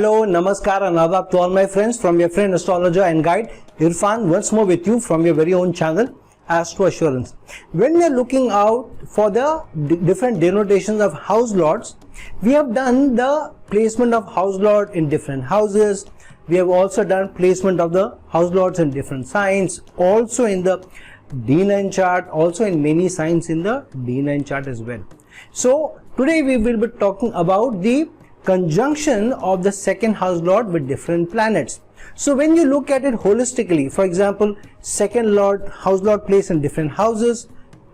Hello, Namaskar and Adab to all my friends from your friend astrologer and guide Irfan once more with you from your very own channel Astro Assurance. When we are looking out for the different denotations of house lords, we have done the placement of house lord in different houses. We have also done placement of the house lords in different signs, also in the D9 chart, also in many signs in the D9 chart as well. So today we will be talking about the conjunction of the second house lord with different planets. So when you look at it holistically, for example, second lord, house lord placed in different houses,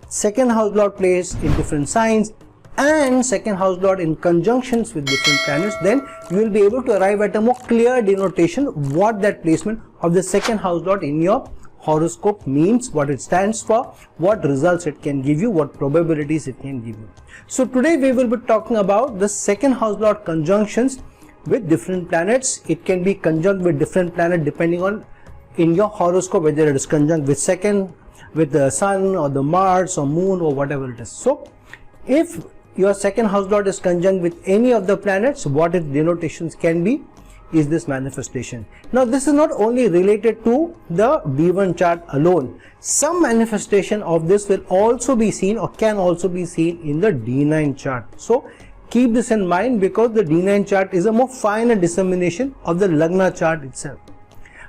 second house lord placed in different signs, and second house lord in conjunctions with different planets, then you will be able to arrive at a more clear denotation what that placement of the second house lord in your horoscope means, what it stands for, what results it can give you, what probabilities it can give you. So today we will be talking about the second house lord conjunctions with different planets. It can be conjunct with different planet depending on in your horoscope whether it is conjunct with second, with the sun or the Mars or moon or whatever it is. So if your second house lord is conjunct with any of the planets, what its denotations can be is this manifestation. Now this is not only related to the D1 chart alone. Some manifestation of this will also be seen or can also be seen in the D9 chart. So keep this in mind because the D9 chart is a more finer dissemination of the Lagna chart itself.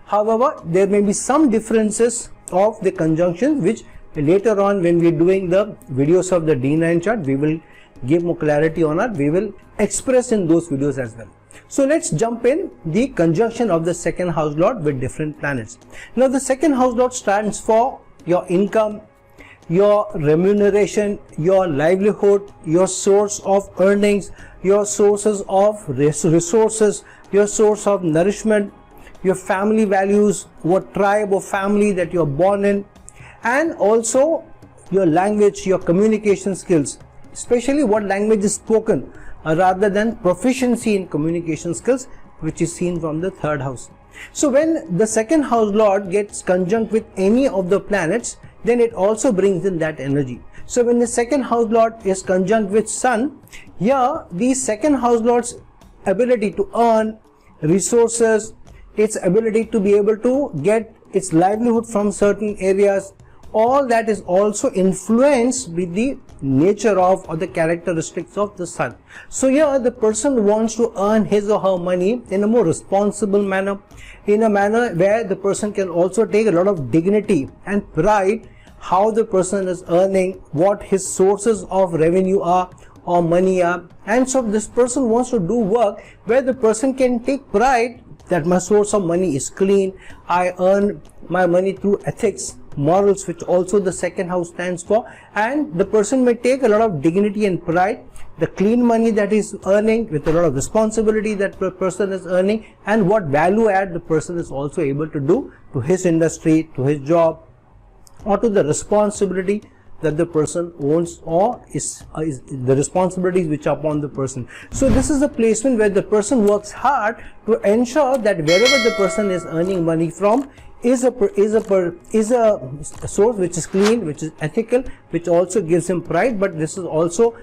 However, there may be some differences of the conjunctions which later on when we are doing the videos of the D9 chart we will give more clarity on it. We will express in those videos as well. So let's jump in the conjunction of the second house lord with different planets. Now the second house lord stands for your income, your remuneration, your livelihood, your source of earnings, your sources of resources, your source of nourishment, your family values, what tribe or family that you're born in, and also your language, your communication skills, especially what language is spoken rather than proficiency in communication skills, which is seen from the third house. So when the second house lord gets conjunct with any of the planets, then it also brings in that energy. So when the second house lord is conjunct with sun, here the second house lord's ability to earn resources, its ability to be able to get its livelihood from certain areas, all that is also influenced with the nature of or the characteristics of the sun. So here the person wants to earn his or her money in a more responsible manner, in a manner where the person can also take a lot of dignity and pride how the person is earning, what his sources of revenue are or money are. And so this person wants to do work where the person can take pride that my source of money is clean, I earn my money through ethics, morals, which also the second house stands for, and the person may take a lot of dignity and pride, the clean money that is earning with a lot of responsibility that the person is earning, and what value add the person is also able to do to his industry, to his job, or to the responsibility that the person owns or is the responsibilities which are upon the person. So this is a placement where the person works hard to ensure that wherever the person is earning money from is a source which is clean, which is ethical, which also gives him pride, but this is also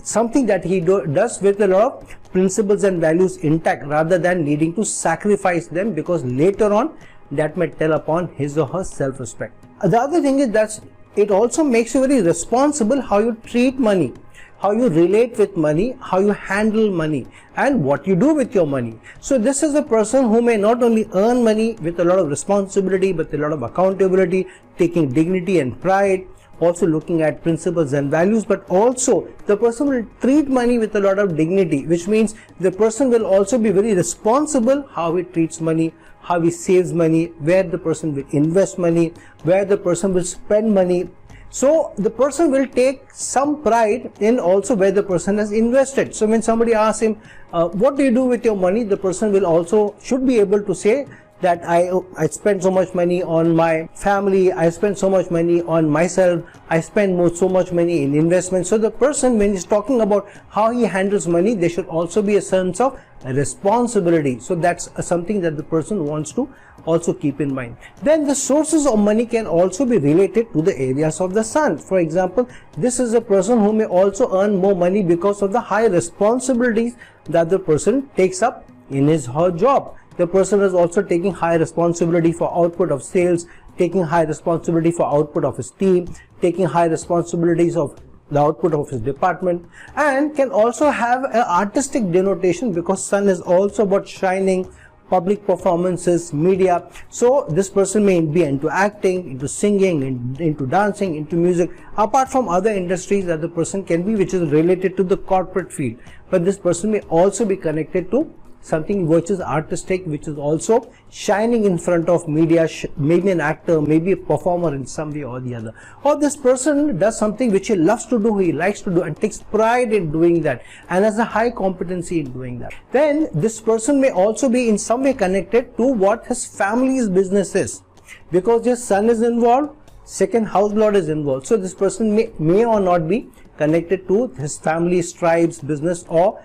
something that he does with a lot of principles and values intact rather than needing to sacrifice them, because later on that may tell upon his or her self-respect. The other thing is that it also makes you very responsible how you treat money, how you relate with money, how you handle money, and what you do with your money. So this is a person who may not only earn money with a lot of responsibility but a lot of accountability, taking dignity and pride, also looking at principles and values, but also the person will treat money with a lot of dignity, which means the person will also be very responsible how he treats money, how he saves money, where the person will invest money, where the person will spend money. So the person will take some pride in also where the person has invested. So when somebody asks him, what do you do with your money? The person will also should be able to say that I spend so much money on my family, I spend so much money on myself, I spend so much money in investment. So the person, when he's talking about how he handles money, there should also be a sense of responsibility. So that's something that the person wants to also keep in mind. Then the sources of money can also be related to the areas of the sun. For example, this is a person who may also earn more money because of the high responsibilities that the person takes up in his or her job. The person is also taking high responsibility for output of sales, taking high responsibility for output of his team, taking high responsibilities of the output of his department, and can also have an artistic denotation because sun is also about shining, public performances, media. So this person may be into acting, into singing, into dancing, into music, apart from other industries that the person can be, which is related to the corporate field. But this person may also be connected to something which is artistic, which is also shining in front of media, maybe an actor, maybe a performer in some way or the other. Or this person does something which he loves to do, he likes to do, and takes pride in doing that, and has a high competency in doing that. Then this person may also be in some way connected to what his family's business is, because his son is involved, second house lord is involved. So this person may or not be connected to his family's tribes, business, or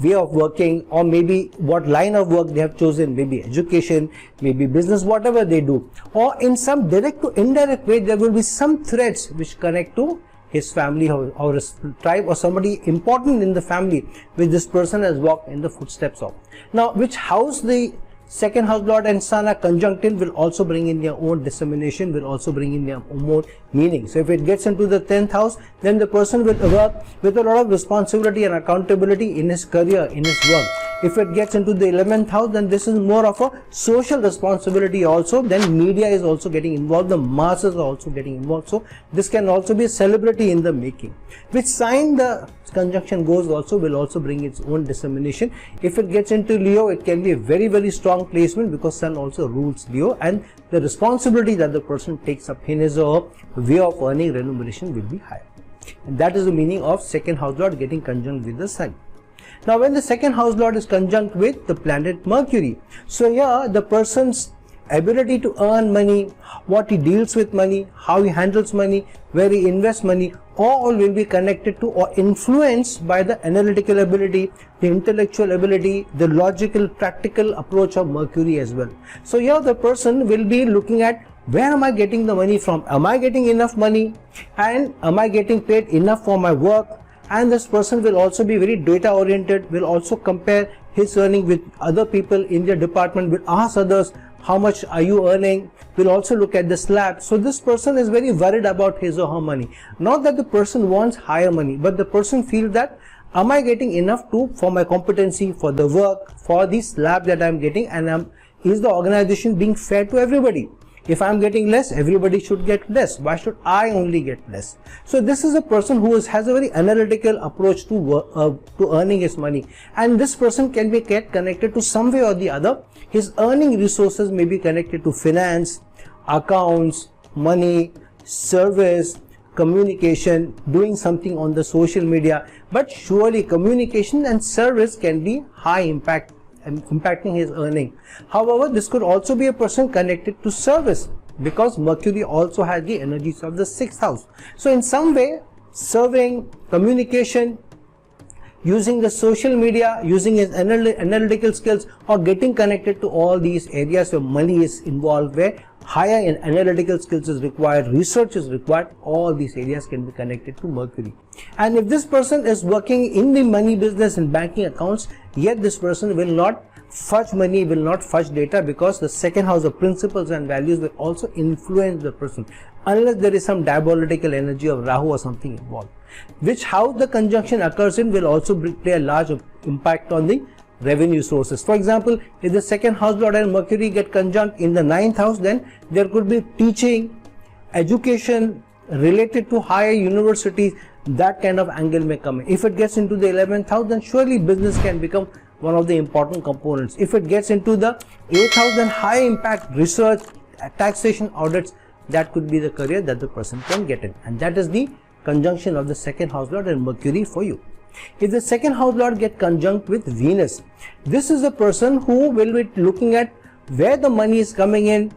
way of working, or maybe what line of work they have chosen, maybe education, maybe business, whatever they do. Or in some direct to indirect way, there will be some threads which connect to his family or his tribe, or somebody important in the family which this person has walked in the footsteps of. Now, which house the second house lord and sun are conjunct in will also bring in their own dissemination, will also bring in their own meaning. So if it gets into the 10th house, then the person will work with a lot of responsibility and accountability in his career, in his work. If it gets into the 11th house, then this is more of a social responsibility also. Then media is also getting involved, the masses are also getting involved. So this can also be a celebrity in the making. Which sign the conjunction goes also will also bring its own dissemination. If it gets into Leo, it can be a very, very strong placement because sun also rules Leo, and the responsibility that the person takes up in his or her way of earning remuneration will be higher. And that is the meaning of second house lord getting conjunct with the sun. Now, when the second house lord is conjunct with the planet Mercury, so here the person's ability to earn money, what he deals with money, how he handles money, where he invests money, all will be connected to or influenced by the analytical ability, the intellectual ability, the logical, practical approach of Mercury as well. So here the person will be looking at, where am I getting the money from? Am I getting enough money? And am I getting paid enough for my work? And this person will also be very data oriented, will also compare his earning with other people in their department, will ask others, how much are you earning? Will also look at the slab. So this person is very worried about his or her money. Not that the person wants higher money, but the person feels that, am I getting enough for my competency, for the work, for the slab that I am getting, and is the organization being fair to everybody? If I am getting less, everybody should get less. Why should I only get less? So this is a person who has a very analytical approach to earning his money, and this person can be connected to some way or the other. His earning resources may be connected to finance, accounts, money, service, communication, doing something on the social media. But surely communication and service can be high impact and impacting his earning. However, this could also be a person connected to service, because Mercury also has the energies of the 6th house. So in some way, serving, communication, using the social media, using his analytical skills, or getting connected to all these areas where money is involved, where higher in analytical skills is required, research is required, all these areas can be connected to Mercury. And if this person is working in the money business and banking accounts, yet this person will not fudge money, will not fudge data, because the second house of principles and values will also influence the person, unless there is some diabolical energy of Rahu or something involved. Which house the conjunction occurs in will also play a large impact on the revenue sources. For example, if the second house lord and Mercury get conjunct in the 9th house, then there could be teaching, education related to higher universities, that kind of angle may come in. If it gets into the 11th house, then surely business can become one of the important components. If it gets into the 8th house, then high impact research, taxation, audits, that could be the career that the person can get in. And that is the conjunction of the second house lord and Mercury for you. If the second house lord get conjunct with Venus, this is a person who will be looking at where the money is coming in,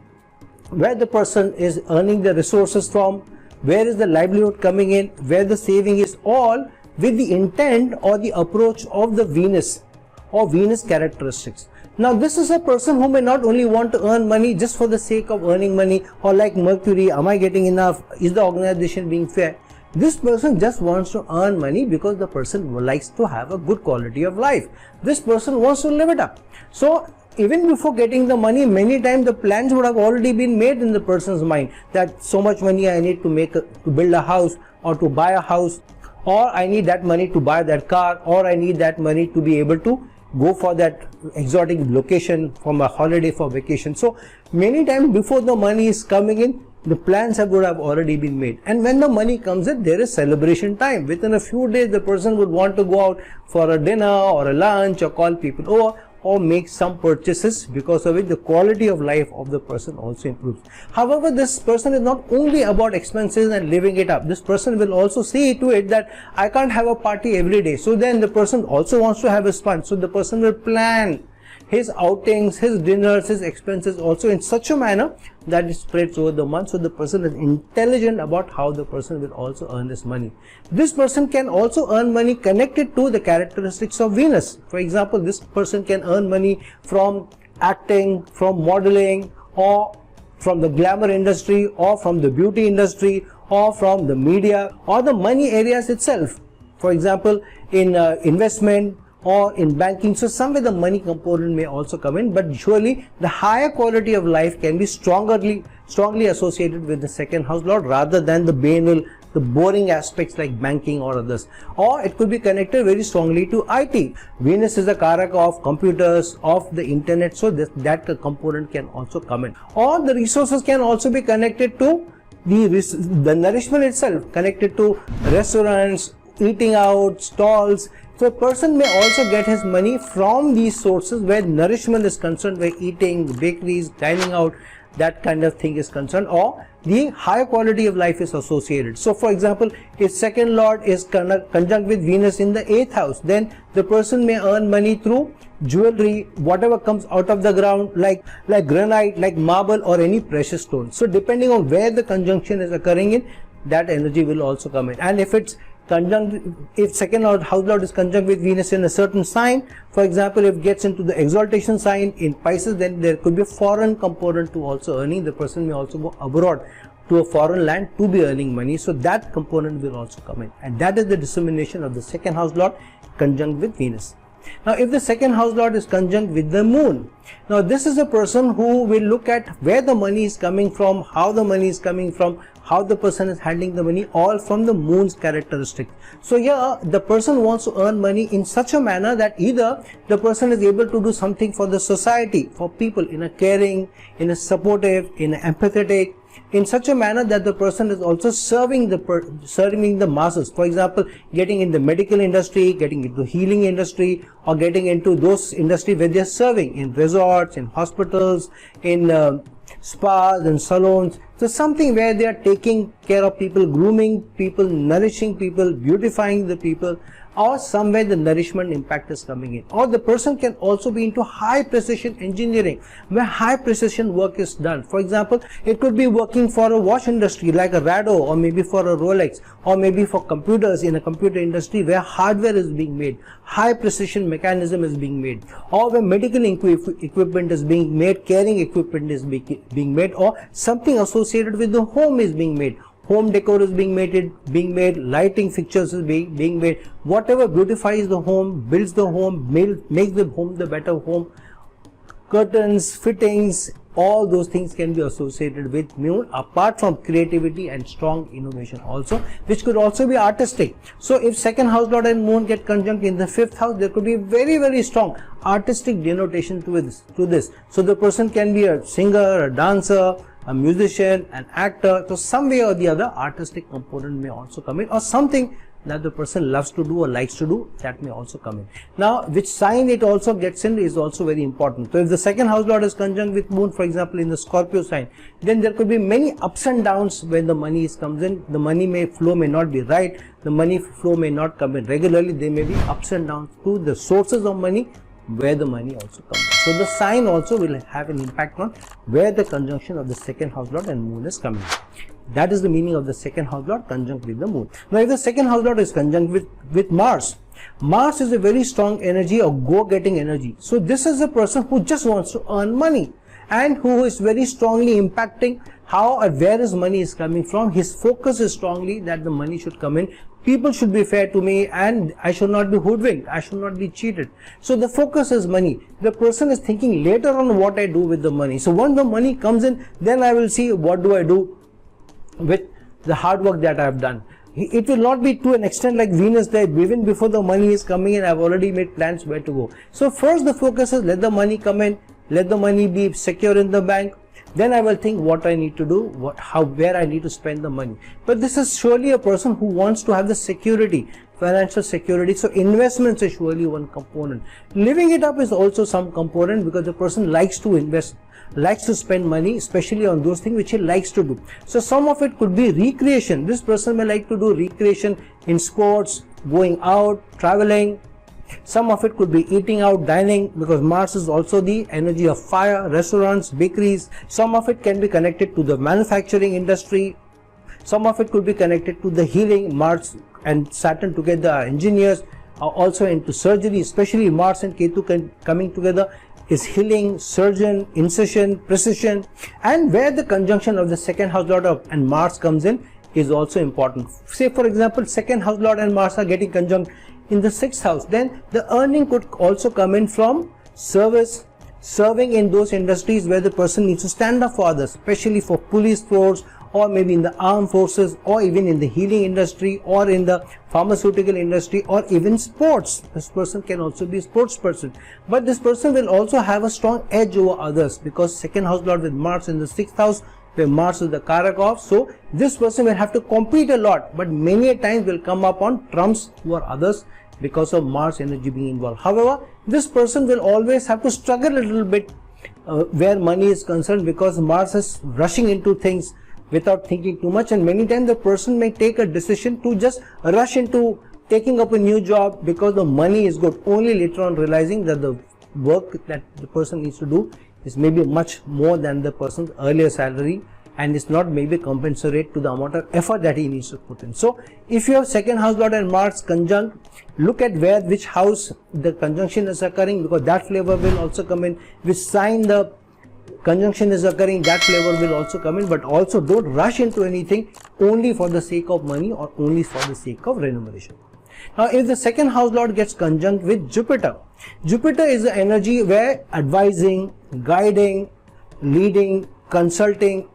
where the person is earning the resources from, where is the livelihood coming in, where the saving is, all with the intent or the approach of the Venus or Venus characteristics. Now this is a person who may not only want to earn money just for the sake of earning money, or like Mercury, am I getting enough, is the organization being fair? This person just wants to earn money because the person likes to have a good quality of life. This person wants to live it up. So even before getting the money, many times the plans would have already been made in the person's mind, that so much money I need to build a house, or to buy a house, or I need that money to buy that car, or I need that money to be able to go for that exotic location from a holiday for vacation. So many times before the money is coming in, the plans would have already been made. And when the money comes in, there is celebration time. Within a few days, the person would want to go out for a dinner or a lunch, or call people over, or make some purchases, because of which the quality of life of the person also improves. However, this person is not only about expenses and living it up. This person will also see to it that I can't have a party every day. So then the person also wants to have his fun. So the person will plan his outings, his dinners, his expenses also in such a manner that it spreads over the month. So the person is intelligent about how the person will also earn this money. This person can also earn money connected to the characteristics of Venus. For example, this person can earn money from acting, from modeling, or from the glamour industry, or from the beauty industry, or from the media, or the money areas itself. For example, in investment, or in banking. So somewhere the money component may also come in, but surely the higher quality of life can be strongly associated with the second house lord, rather than the banal, the boring aspects like banking or others. Or it could be connected very strongly to IT. Venus is the karaka of computers, of the internet, so that component can also come in. Or the resources can also be connected to the nourishment itself, connected to restaurants, eating out, stalls. So a person may also get his money from these sources where nourishment is concerned, where eating, bakeries, dining out, that kind of thing is concerned, or the higher quality of life is associated. So for example, if second lord is conjunct with Venus in the 8th house, then the person may earn money through jewelry, whatever comes out of the ground, like granite, like marble, or any precious stone. So depending on where the conjunction is occurring in, that energy will also come in. And if it's conjunct, if second house lord is conjunct with Venus in a certain sign, for example, if it gets into the exaltation sign in Pisces, then there could be a foreign component to also earning. The person may also go abroad to a foreign land to be earning money. So that component will also come in, and that is the dissemination of the second house lord conjunct with Venus. Now if the second house lord is conjunct with the moon, now this is a person who will look at where the money is coming from, how the money is coming from, how the person is handling the money, all from the moon's characteristics. So here the person wants to earn money in such a manner that either the person is able to do something for the society, for people, in a caring, in a supportive, in a empathetic, in such a manner that the person is also serving the masses. For example, getting in the medical industry, getting into healing industry, or getting into those industry where they are serving in resorts, in hospitals, in spas and salons. So something where they are taking care of people, grooming people, nourishing people, beautifying the people, or somewhere the nourishment impact is coming in. Or the person can also be into high precision engineering, where high precision work is done. For example, it could be working for a watch industry like a Rado, or maybe for a Rolex, or maybe for computers in a computer industry where hardware is being made, high precision mechanism is being made, or where medical equipment is being made, caring equipment is being made, or something associated with the home is being made. Home decor is being made, lighting fixtures is being made. Whatever beautifies the home, builds the home, makes the home the better home. Curtains, fittings, all those things can be associated with moon, apart from creativity and strong innovation also, which could also be artistic. So if second house lord and moon get conjunct in the 5th house, there could be very, very strong artistic denotation to this. So the person can be a singer, a dancer, a musician, an actor. So some way or the other, artistic component may also come in, or something that the person loves to do or likes to do, that may also come in. Now which sign it also gets in is also very important. So if the second house lord is conjunct with moon, for example in the Scorpio sign, then there could be many ups and downs when the money comes in. The money flow may not be right, the money flow may not come in regularly. There may be ups and downs to the sources of money, where the money also comes in. So the sign also will have an impact on where the conjunction of the second house lord and moon is coming. That is the meaning of the second house lord conjunct with the moon. Now if the second house lord is conjunct with Mars, Mars is a very strong energy, or go-getting energy. So this is a person who just wants to earn money, and who is very strongly impacting how or where his money is coming from. His focus is strongly that the money should come in. People should be fair to me and I should not be hoodwinked. I should not be cheated. So the focus is money. The person is thinking later on what I do with the money. So once the money comes in, then I will see what do I do with the hard work that I have done. It will not be to an extent like Venus there, even before the money is coming in, I have already made plans where to go. So first the focus is let the money come in, let the money be secure in the bank. Then I will think what I need to do, where I need to spend the money. But this is surely a person who wants to have the security, financial security. So investments is surely one component. Living it up is also some component, because the person likes to invest, likes to spend money, especially on those things which he likes to do. So some of it could be recreation. This person may like to do recreation in sports, going out, traveling. Some of it could be eating out, dining, because Mars is also the energy of fire, restaurants, bakeries. Some of it can be connected to the manufacturing industry. Some of it could be connected to the healing. Mars and Saturn together are engineers, are also into surgery, especially Mars and Ketu coming together is healing, surgeon, incision, precision. And where the conjunction of the second house lord and Mars comes in is also important. Say for example, second house lord and Mars are getting conjunct in the 6th house, then the earning could also come in from service, serving in those industries where the person needs to stand up for others, especially for police force, or maybe in the armed forces, or even in the healing industry, or in the pharmaceutical industry, or even sports. This person can also be a sports person. But this person will also have a strong edge over others, because second house lord with Mars in the 6th house, where Mars is the Karak of. So this person will have to compete a lot, but many a times will come up on trumps over others because of Mars energy being involved. However, this person will always have to struggle a little bit where money is concerned, because Mars is rushing into things without thinking too much, and many times the person may take a decision to just rush into taking up a new job because the money is good, only later on realizing that the work that the person needs to do is maybe much more than the person's earlier salary, and it's not maybe compensate to the amount of effort that he needs to put in. So if you have second house lord and Mars conjunct, look at which house the conjunction is occurring, because that flavor will also come in. Which sign the conjunction is occurring, that flavor will also come in. But also don't rush into anything only for the sake of money or only for the sake of remuneration. Now if the second house lord gets conjunct with Jupiter, Jupiter is the energy where advising, guiding, leading, consulting,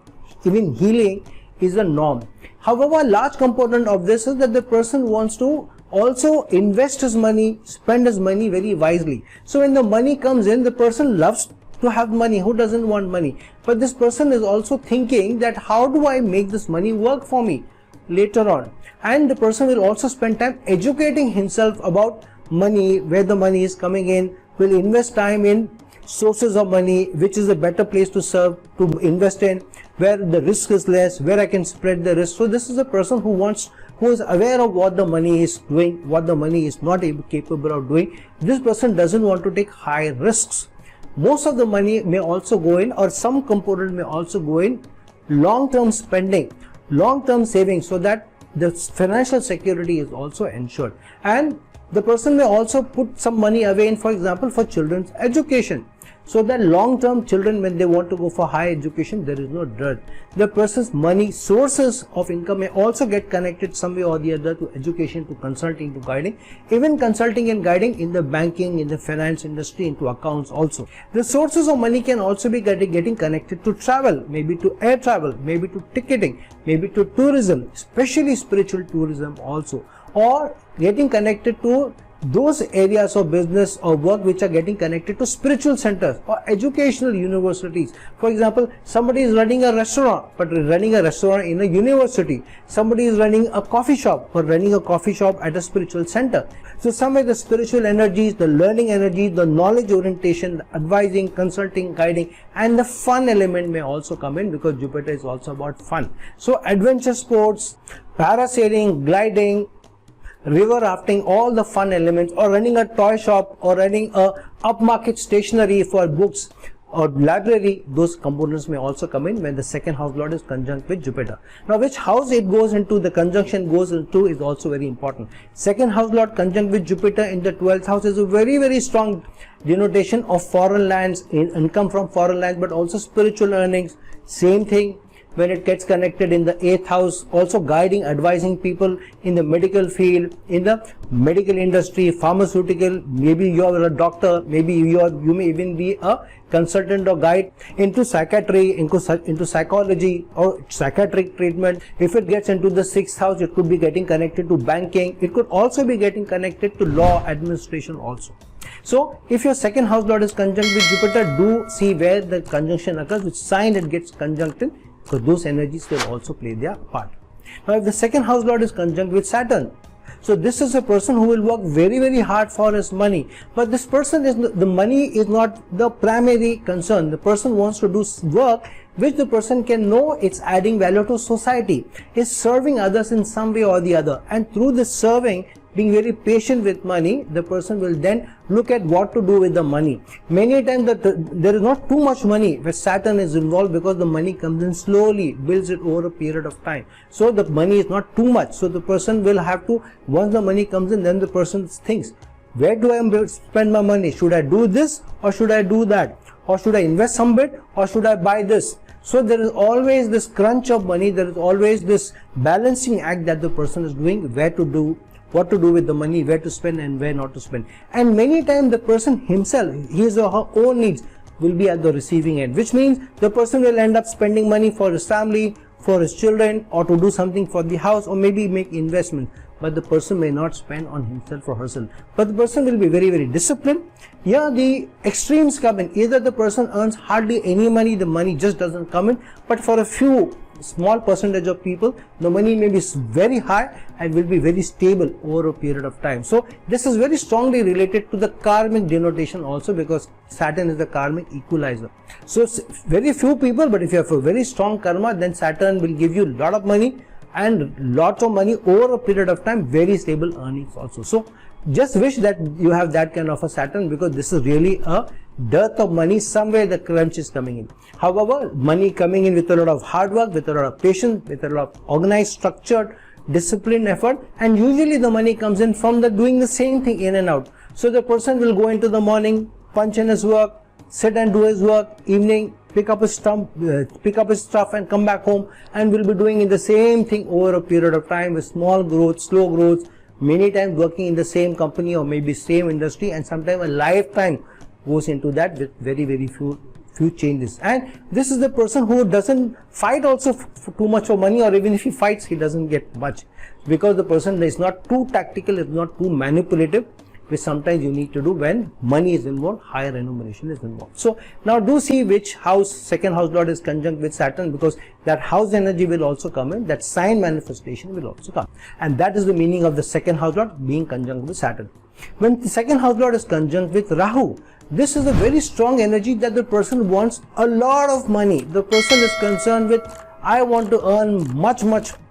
even healing is the norm. However, a large component of this is that the person wants to also invest his money, spend his money very wisely. So when the money comes in, the person loves to have money. Who doesn't want money? But this person is also thinking that how do I make this money work for me later on? And the person will also spend time educating himself about money, where the money is coming in, will invest time in sources of money, which is a better place to invest in, where the risk is less, where I can spread the risk. So this is a person who is aware of what the money is doing, what the money is not capable of doing. This person doesn't want to take high risks. Most of the money may also go in, or some component may also go in long-term spending, long-term savings, so that the financial security is also ensured. And the person may also put some money away in, for example, for children's education, so that long-term children, when they want to go for high education, there is no dearth. The person's money sources of income may also get connected some way or the other to education, to consulting, to guiding, even consulting and guiding in the banking, in the finance industry, into accounts also. The sources of money can also be getting connected to travel, maybe to air travel, maybe to ticketing, maybe to tourism, especially spiritual tourism also, or getting connected to those areas of business or work which are getting connected to spiritual centers or educational universities. For example, somebody is running a restaurant, but running a restaurant in a university. Somebody is running a coffee shop, or running a coffee shop at a spiritual center. So somewhere the spiritual energies, the learning energy, the knowledge orientation, the advising, consulting, guiding, and the fun element may also come in, because Jupiter is also about fun. So adventure sports, parasailing, gliding, river rafting, all the fun elements, or running a toy shop, or running a upmarket stationery for books, or library, those components may also come in when the second house lord is conjunct with Jupiter. Now which house it goes into, the conjunction goes into, is also very important. Second house lord conjunct with Jupiter in the 12th house is a very strong denotation of foreign lands, income from foreign lands, but also spiritual earnings. Same thing when it gets connected in the 8th house, also guiding, advising people in the medical field, in the medical industry, pharmaceutical, maybe you are a doctor, maybe you may even be a consultant or guide into psychiatry, into psychology or psychiatric treatment. If it gets into the 6th house, it could be getting connected to banking. It could also be getting connected to law, administration also. So if your second house lord is conjunct with Jupiter, do see where the conjunction occurs, which sign it gets conjunct in, because those energies will also play their part. Now if the second house lord is conjunct with Saturn, so this is a person who will work very hard for his money, but this person is, the money is not the primary concern. The person wants to do work which the person can know it's adding value to society, is serving others in some way or the other, and through this serving, being very patient with money, the person will then look at what to do with the money. Many times there is not too much money where Saturn is involved, because the money comes in slowly, builds it over a period of time. So the money is not too much. So the person will have to, once the money comes in, then the person thinks, where do I spend my money? Should I do this or should I do that? Or should I invest some bit or should I buy this? So there is always this crunch of money, there is always this balancing act that the person is doing, where to do, what to do with the money, where to spend and where not to spend. And many times the person himself, his or her own needs will be at the receiving end, which means the person will end up spending money for his family, for his children, or to do something for the house, or maybe make investment. But the person may not spend on himself or herself. But the person will be very disciplined. Here the extremes come in. Either the person earns hardly any money, the money just doesn't come in, but for a few small percentage of people, the money may be very high and will be very stable over a period of time. So this is very strongly related to the karmic denotation also, because Saturn is the karmic equalizer. So very few people, but if you have a very strong karma, then Saturn will give you a lot of money and lots of money over a period of time, very stable earnings also. So just wish that you have that kind of a Saturn, because this is really a dearth of money, somewhere the crunch is coming in. However, money coming in with a lot of hard work, with a lot of patience, with a lot of organized, structured, disciplined effort, and usually the money comes in from the doing the same thing in and out. So the person will go into the morning, punch in his work, sit and do his work, evening pick up his stuff and come back home, and will be doing the same thing over a period of time with small growth, slow growth, many times working in the same company or maybe same industry, and sometimes a lifetime goes into that with very few changes. And this is the person who doesn't fight also for too much of money, or even if he fights, he doesn't get much, because the person is not too tactical, is not too manipulative, which sometimes you need to do when money is involved, higher remuneration is involved. So now do see which house, second house lord is conjunct with Saturn, because that house energy will also come in, that sign manifestation will also come, and that is the meaning of the second house lord being conjunct with Saturn. When the second house lord is conjunct with Rahu, this is a very strong energy that the person wants a lot of money. The person is concerned with, I want to earn much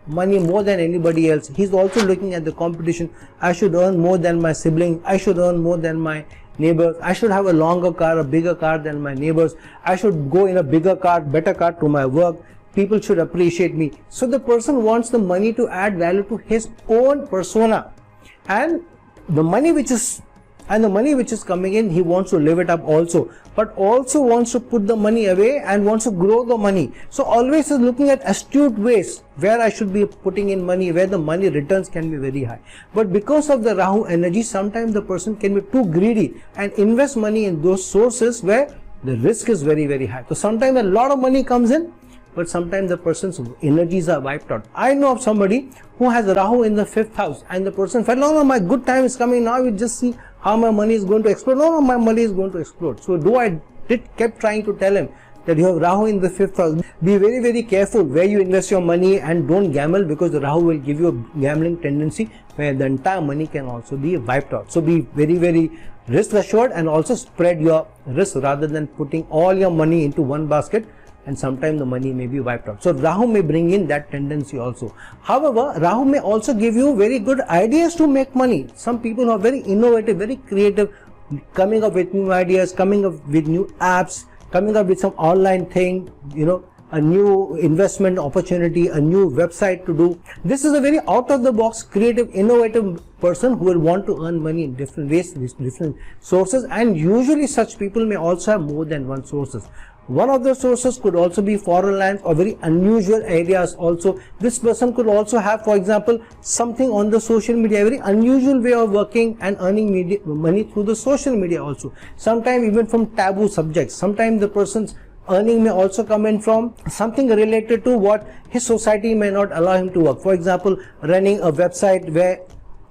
money, more than anybody else. He's also looking at the competition. I should earn more than my siblings. I should earn more than my neighbors. I should have a longer car, a bigger car than my neighbors. I should go in a bigger car, better car to my work. People should appreciate me. So the person wants the money to add value to his own persona, and the money which is coming in, he wants to live it up also, but also wants to put the money away and wants to grow the money. So always is looking at astute ways where I should be putting in money, where the money returns can be very high. But because of the Rahu energy, sometimes the person can be too greedy and invest money in those sources where the risk is very high. So sometimes a lot of money comes in, but sometimes the person's energies are wiped out. I know of somebody who has Rahu in the 5th house, and the person felt, no, my good time is coming, now you just see how my money is going to explode. No, my money is going to explode. So kept trying to tell him that you have Rahu in the 5th house. Be very careful where you invest your money, and don't gamble, because the Rahu will give you a gambling tendency where the entire money can also be wiped out. So be very risk assured, and also spread your risk rather than putting all your money into one basket, and sometimes the money may be wiped out. So Rahu may bring in that tendency also. However, Rahu may also give you very good ideas to make money. Some people who are very innovative, very creative, coming up with new ideas, coming up with new apps, coming up with some online thing, a new investment opportunity, a new website to do. This is a very out of the box, creative, innovative person who will want to earn money in different ways, different sources, and usually such people may also have more than one sources. One of the sources could also be foreign lands or very unusual areas also. This person could also have, for example, something on the social media, a very unusual way of working and earning money through the social media also. Sometimes even from taboo subjects. Sometimes the person's earning may also come in from something related to what his society may not allow him to work. For example, running a website where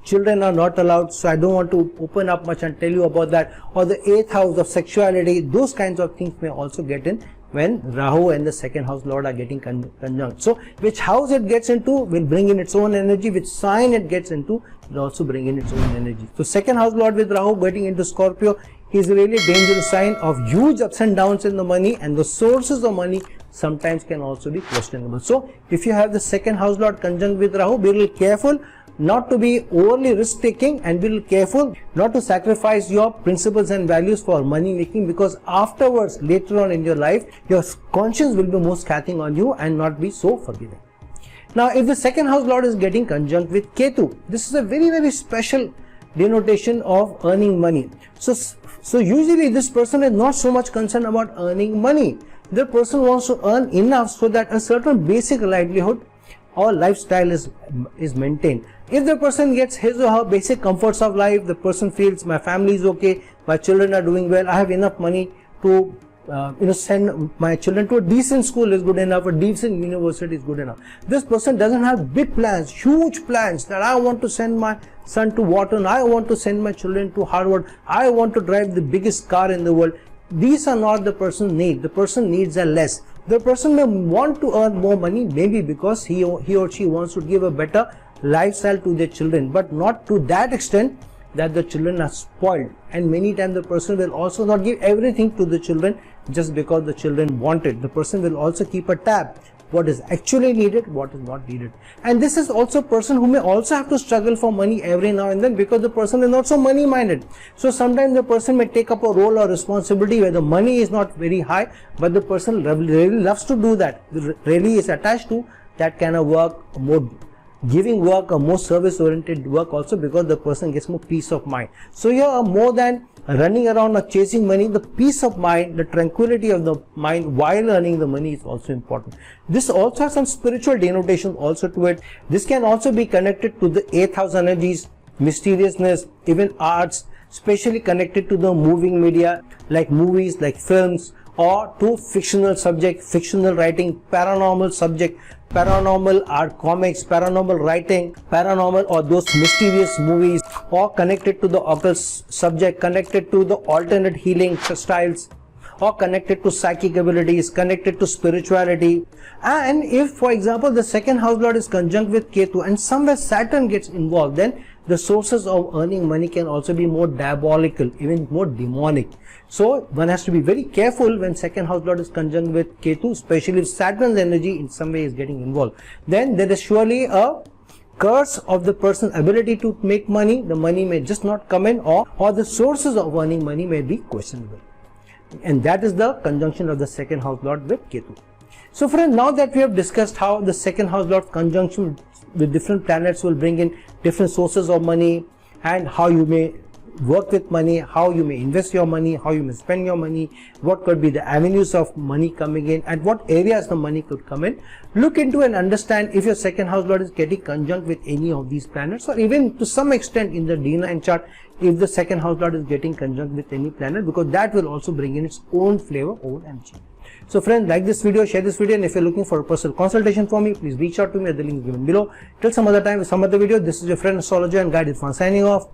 children are not allowed, so I don't want to open up much and tell you about that. Or the 8th house of sexuality, those kinds of things may also get in when Rahu and the second house lord are getting conjunct. So which house it gets into will bring in its own energy, which sign it gets into will also bring in its own energy. So second house lord with Rahu getting into Scorpio, he is a really dangerous sign of huge ups and downs in the money, and the sources of money sometimes can also be questionable. So if you have the second house lord conjunct with Rahu, be a little careful not to be overly risk taking, and be careful not to sacrifice your principles and values for money making, because afterwards, later on in your life, your conscience will be more scathing on you and not be so forgiving. Now, if the second house lord is getting conjunct with Ketu, this is a very, very special denotation of earning money. So usually this person is not so much concerned about earning money. The person wants to earn enough so that a certain basic livelihood or lifestyle is maintained. If the person gets his or her basic comforts of life, the person feels my family is okay, my children are doing well, I have enough money to send my children to a decent school is good enough, a decent university is good enough. This person doesn't have big plans, huge plans that I want to send my son to Wharton, I want to send my children to Harvard, I want to drive the biggest car in the world. These are not the person's need. The person needs are less. The person may want to earn more money, maybe because he or she wants to give a better lifestyle to their children, but not to that extent that the children are spoiled. And many times the person will also not give everything to the children just because the children want it. The person will also keep a tab what is actually needed, what is not needed. And this is also a person who may also have to struggle for money every now and then, because the person is not so money minded. So sometimes the person may take up a role or responsibility where the money is not very high, but the person really loves to do that, really is attached to that kind of work, more giving work, or more service oriented work also, because the person gets more peace of mind. So here, more than running around or chasing money, the peace of mind, the tranquility of the mind while earning the money is also important. This also has some spiritual denotation also to it. This can also be connected to the 8th house energies, mysteriousness, even arts, especially connected to the moving media like movies, like films, or to fictional subject, fictional writing, paranormal subject, paranormal art, comics, paranormal writing, paranormal or those mysterious movies, or connected to the occult subject, connected to the alternate healing styles, or connected to psychic abilities, connected to spirituality. And if, for example, the second house lord is conjunct with Ketu and somewhere Saturn gets involved, then the sources of earning money can also be more diabolical, even more demonic. So one has to be very careful when second house lord is conjunct with Ketu, especially if Saturn's energy in some way is getting involved. Then there is surely a curse of the person's ability to make money. The money may just not come in, or the sources of earning money may be questionable. And that is the conjunction of the second house lord with Ketu. So friends, now that we have discussed how the second house lord conjunction with different planets will bring in different sources of money, and how you may work with money, how you may invest your money, how you may spend your money, what could be the avenues of money coming in, and what areas the money could come in. Look into and understand if your second house lord is getting conjunct with any of these planets, or even to some extent in the D9 chart if the second house lord is getting conjunct with any planet, because that will also bring in its own flavor, own energy. So friends, like this video, share this video, and if you're looking for a personal consultation for me, please reach out to me at the link given below. Till some other time with some other video, this is your friend astrologer and guide Irfan signing off.